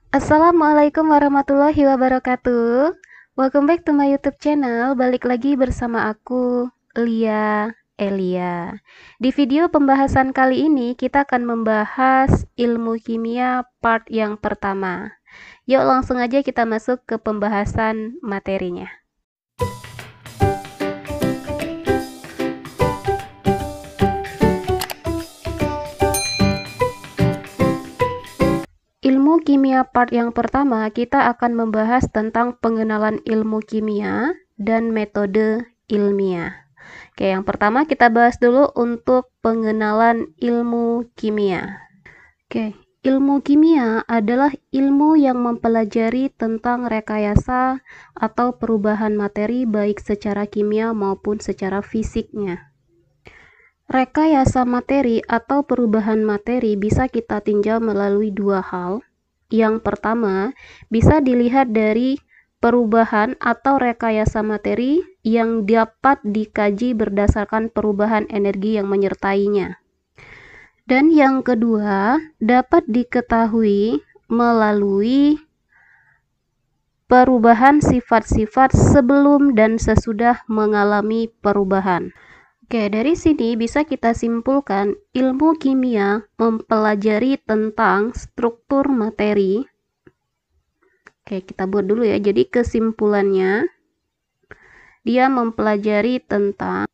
Assalamualaikum warahmatullahi wabarakatuh. Welcome back to my YouTube channel. Balik lagi bersama aku, Lia Elia. Di video pembahasan kali ini kita akan membahas ilmu kimia part yang pertama. Yuk langsung aja kita masuk ke pembahasan materinya. Ilmu kimia part yang pertama, kita akan membahas tentang pengenalan ilmu kimia dan metode ilmiah. Oke, yang pertama kita bahas dulu untuk pengenalan ilmu kimia. Oke, ilmu kimia adalah ilmu yang mempelajari tentang rekayasa atau perubahan materi baik secara kimia maupun secara fisiknya. Rekayasa materi atau perubahan materi bisa kita tinjau melalui dua hal. Yang pertama, bisa dilihat dari perubahan atau rekayasa materi yang dapat dikaji berdasarkan perubahan energi yang menyertainya. Dan yang kedua, dapat diketahui melalui perubahan sifat-sifat sebelum dan sesudah mengalami perubahan. Oke, dari sini bisa kita simpulkan ilmu kimia mempelajari tentang struktur materi. Oke, kita buat dulu ya. Jadi kesimpulannya, dia mempelajari tentang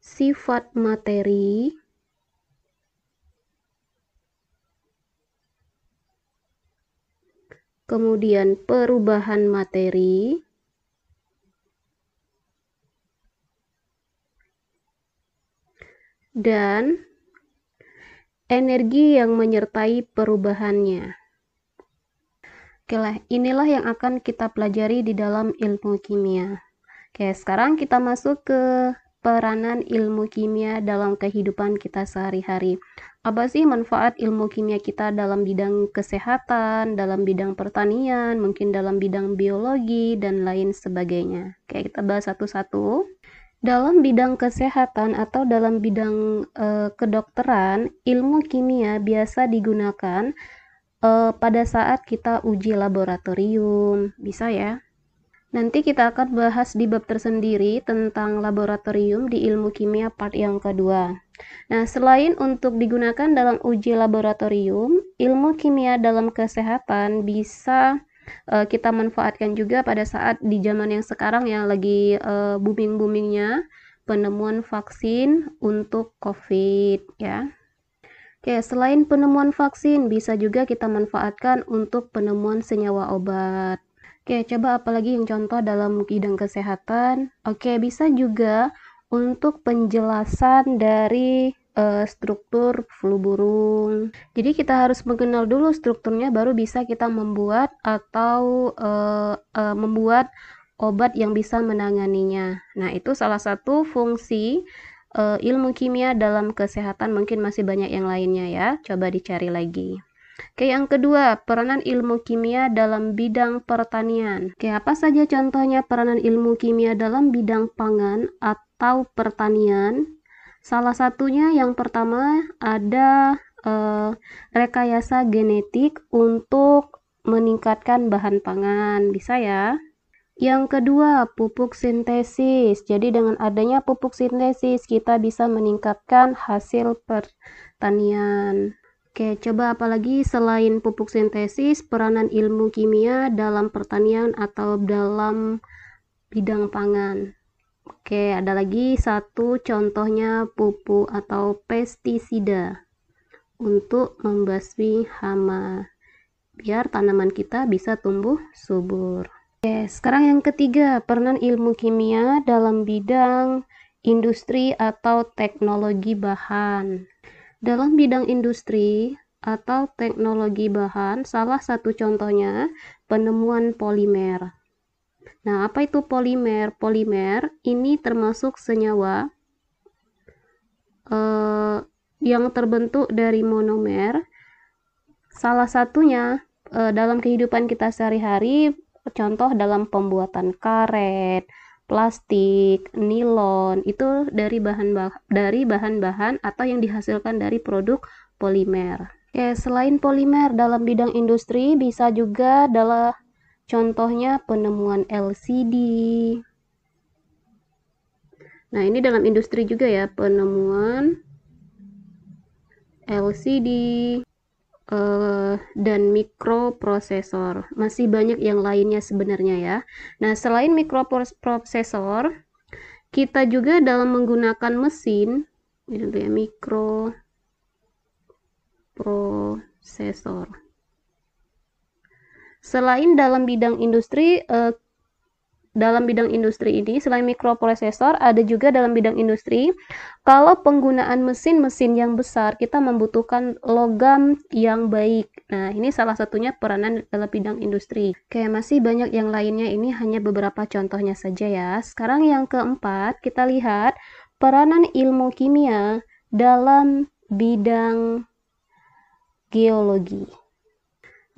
sifat materi, kemudian perubahan materi, dan energi yang menyertai perubahannya. Oke lah, inilah yang akan kita pelajari di dalam ilmu kimia. Oke, sekarang kita masuk ke peranan ilmu kimia dalam kehidupan kita sehari-hari. Apa sih manfaat ilmu kimia kita dalam bidang kesehatan, dalam bidang pertanian, mungkin dalam bidang biologi, dan lain sebagainya. Oke, kita bahas satu-satu. Dalam bidang kesehatan atau dalam bidang kedokteran, ilmu kimia biasa digunakan pada saat kita uji laboratorium, bisa ya. Nanti kita akan bahas di bab tersendiri tentang laboratorium di ilmu kimia part yang kedua. Nah, selain untuk digunakan dalam uji laboratorium, ilmu kimia dalam kesehatan bisa kita manfaatkan juga pada saat di zaman yang sekarang yang lagi booming-boomingnya penemuan vaksin untuk COVID ya. Oke, selain penemuan vaksin bisa juga kita manfaatkan untuk penemuan senyawa obat. Oke, coba apalagi yang contoh dalam bidang kesehatan. Oke, bisa juga untuk penjelasan dari struktur flu burung. Jadi kita harus mengenal dulu strukturnya baru bisa kita membuat atau membuat obat yang bisa menanganinya. Nah, itu salah satu fungsi ilmu kimia dalam kesehatan, mungkin masih banyak yang lainnya ya. Coba dicari lagi. Oke, yang kedua, peranan ilmu kimia dalam bidang pertanian. Oke, apa saja contohnya peranan ilmu kimia dalam bidang pangan atau pertanian? Salah satunya yang pertama ada rekayasa genetik untuk meningkatkan bahan pangan, bisa ya. Yang kedua, pupuk sintesis. Jadi dengan adanya pupuk sintesis kita bisa meningkatkan hasil pertanian. Oke, coba apalagi selain pupuk sintesis, peranan ilmu kimia dalam pertanian atau dalam bidang pangan. Oke, ada lagi satu contohnya pupuk atau pestisida untuk membasmi hama biar tanaman kita bisa tumbuh subur. Oke, sekarang yang ketiga, peranan ilmu kimia dalam bidang industri atau teknologi bahan. Dalam bidang industri atau teknologi bahan, salah satu contohnya penemuan polimer. Nah, apa itu polimer? Polimer ini termasuk senyawa yang terbentuk dari monomer. Salah satunya dalam kehidupan kita sehari-hari, contoh dalam pembuatan karet, plastik, nilon, itu dari bahan-bahan atau yang dihasilkan dari produk polimer. Oke, selain polimer dalam bidang industri bisa juga adalah contohnya penemuan LCD. Nah, ini dalam industri juga ya, penemuan LCD dan mikroprosesor. Masih banyak yang lainnya sebenarnya ya. Nah, selain mikroprosesor, kita juga dalam menggunakan mesin, itu ya, mikroprosesor. Selain dalam bidang industri, ini selain mikroprosesor ada juga dalam bidang industri. Kalau penggunaan mesin-mesin yang besar, kita membutuhkan logam yang baik. Nah, ini salah satunya peranan dalam bidang industri. Oke, masih banyak yang lainnya, ini hanya beberapa contohnya saja ya. Sekarang yang keempat, kita lihat peranan ilmu kimia dalam bidang geologi.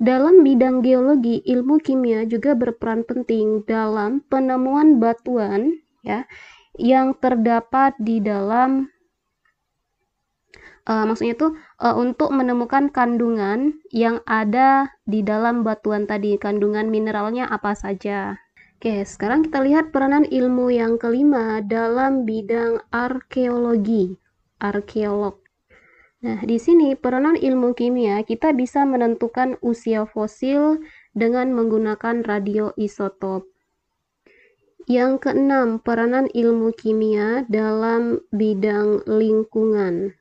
Dalam bidang geologi, ilmu kimia juga berperan penting dalam penemuan batuan ya yang terdapat di dalam maksudnya itu untuk menemukan kandungan yang ada di dalam batuan tadi, kandungan mineralnya apa saja. Oke, sekarang kita lihat peranan ilmu yang kelima dalam bidang arkeologi. Arkeolog. Nah, di sini peranan ilmu kimia kita bisa menentukan usia fosil dengan menggunakan radioisotop. Yang keenam, peranan ilmu kimia dalam bidang lingkungan.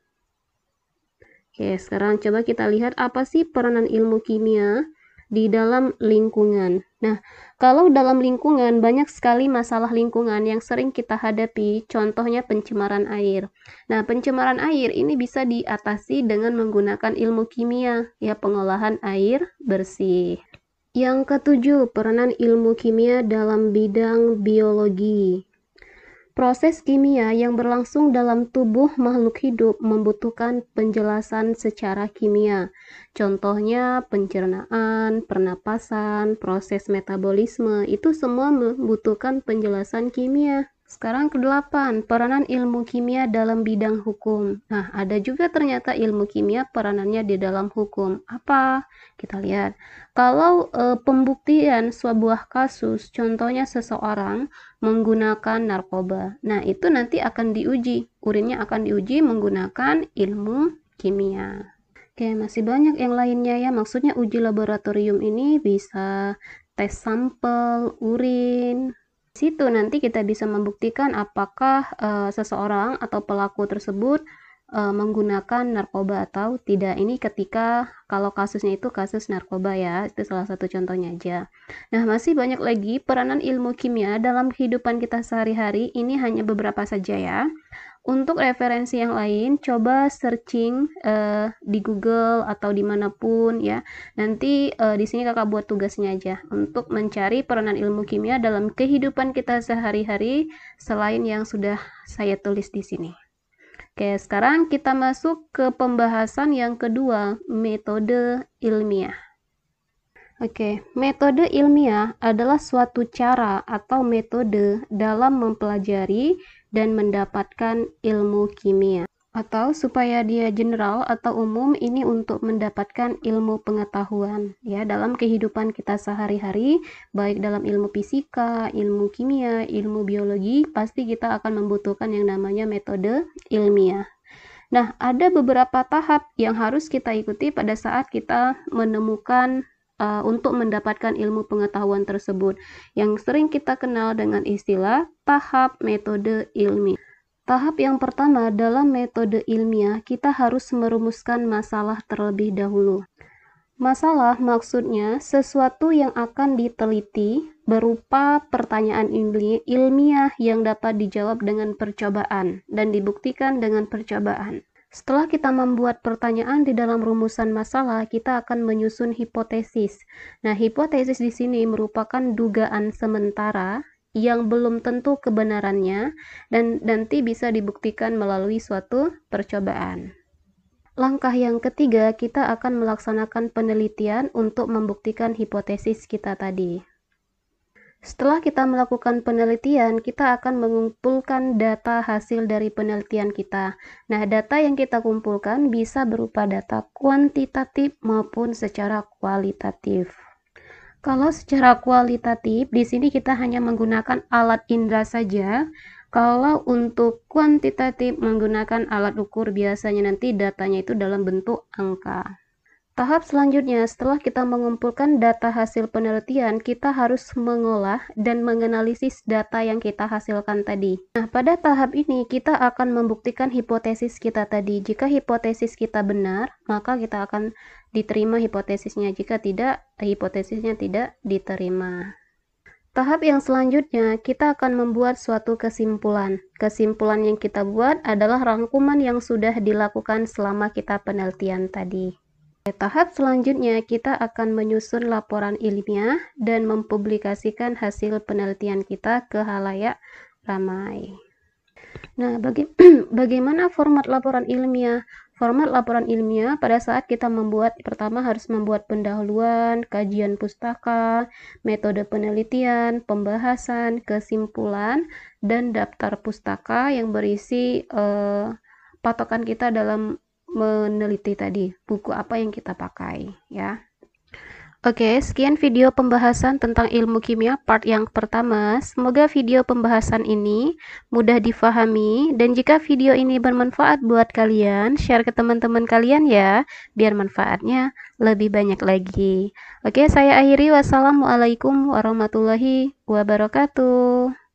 Oke, sekarang coba kita lihat apa sih peranan ilmu kimia di dalam lingkungan. Nah, kalau dalam lingkungan banyak sekali masalah lingkungan yang sering kita hadapi, contohnya pencemaran air. Nah, pencemaran air ini bisa diatasi dengan menggunakan ilmu kimia, ya pengolahan air bersih. Yang ketujuh, peranan ilmu kimia dalam bidang biologi. Proses kimia yang berlangsung dalam tubuh makhluk hidup membutuhkan penjelasan secara kimia. Contohnya pencernaan, pernapasan, proses metabolisme, itu semua membutuhkan penjelasan kimia. Sekarang ke-8, peranan ilmu kimia dalam bidang hukum. Nah, ada juga ternyata ilmu kimia peranannya di dalam hukum. Apa? Kita lihat. Kalau pembuktian sebuah kasus, contohnya seseorang menggunakan narkoba. Nah, itu nanti akan diuji. Urinnya akan diuji menggunakan ilmu kimia. Oke, masih banyak yang lainnya ya. Maksudnya uji laboratorium ini bisa tes sampel, urin. Di situ nanti kita bisa membuktikan apakah seseorang atau pelaku tersebut menggunakan narkoba atau tidak. Ini ketika kalau kasusnya itu kasus narkoba ya, itu salah satu contohnya aja. Nah, masih banyak lagi peranan ilmu kimia dalam kehidupan kita sehari-hari. Ini hanya beberapa saja ya. Untuk referensi yang lain, coba searching di Google atau dimanapun ya. Nanti di sini kakak buat tugasnya aja untuk mencari peranan ilmu kimia dalam kehidupan kita sehari-hari selain yang sudah saya tulis di sini. Oke, sekarang kita masuk ke pembahasan yang kedua, metode ilmiah. Oke, metode ilmiah adalah suatu cara atau metode dalam mempelajari dan mendapatkan ilmu kimia. Atau supaya dia general atau umum, ini untuk mendapatkan ilmu pengetahuan ya dalam kehidupan kita sehari-hari, baik dalam ilmu fisika, ilmu kimia, ilmu biologi, pasti kita akan membutuhkan yang namanya metode ilmiah. Nah, ada beberapa tahap yang harus kita ikuti pada saat kita menemukan untuk mendapatkan ilmu pengetahuan tersebut, yang sering kita kenal dengan istilah tahap metode ilmiah. Tahap yang pertama dalam metode ilmiah, kita harus merumuskan masalah terlebih dahulu. Masalah maksudnya sesuatu yang akan diteliti berupa pertanyaan ilmiah yang dapat dijawab dengan percobaan dan dibuktikan dengan percobaan. Setelah kita membuat pertanyaan di dalam rumusan masalah, kita akan menyusun hipotesis. Nah, hipotesis di sini merupakan dugaan sementara yang belum tentu kebenarannya dan nanti bisa dibuktikan melalui suatu percobaan. Langkah yang ketiga, kita akan melaksanakan penelitian untuk membuktikan hipotesis kita tadi. Setelah kita melakukan penelitian, kita akan mengumpulkan data hasil dari penelitian kita. Nah, data yang kita kumpulkan bisa berupa data kuantitatif maupun secara kualitatif. Kalau secara kualitatif, di sini kita hanya menggunakan alat indera saja. Kalau untuk kuantitatif menggunakan alat ukur, biasanya nanti datanya itu dalam bentuk angka. Tahap selanjutnya, setelah kita mengumpulkan data hasil penelitian, kita harus mengolah dan menganalisis data yang kita hasilkan tadi. Nah, pada tahap ini kita akan membuktikan hipotesis kita tadi. Jika hipotesis kita benar, maka kita akan diterima hipotesisnya. Jika tidak, hipotesisnya tidak diterima. Tahap yang selanjutnya, kita akan membuat suatu kesimpulan. Kesimpulan yang kita buat adalah rangkuman yang sudah dilakukan selama kita penelitian tadi. Tahap selanjutnya, kita akan menyusun laporan ilmiah dan mempublikasikan hasil penelitian kita ke khalayak ramai. Nah, bagaimana format laporan ilmiah? Format laporan ilmiah pada saat kita pertama harus membuat pendahuluan, kajian pustaka, metode penelitian, pembahasan, kesimpulan, dan daftar pustaka yang berisi patokan kita dalam meneliti tadi, buku apa yang kita pakai ya. Oke, sekian video pembahasan tentang ilmu kimia part yang pertama. Semoga video pembahasan ini mudah difahami, dan jika video ini bermanfaat buat kalian, share ke teman-teman kalian ya, biar manfaatnya lebih banyak lagi. Oke, saya akhiri. Wassalamualaikum warahmatullahi wabarakatuh.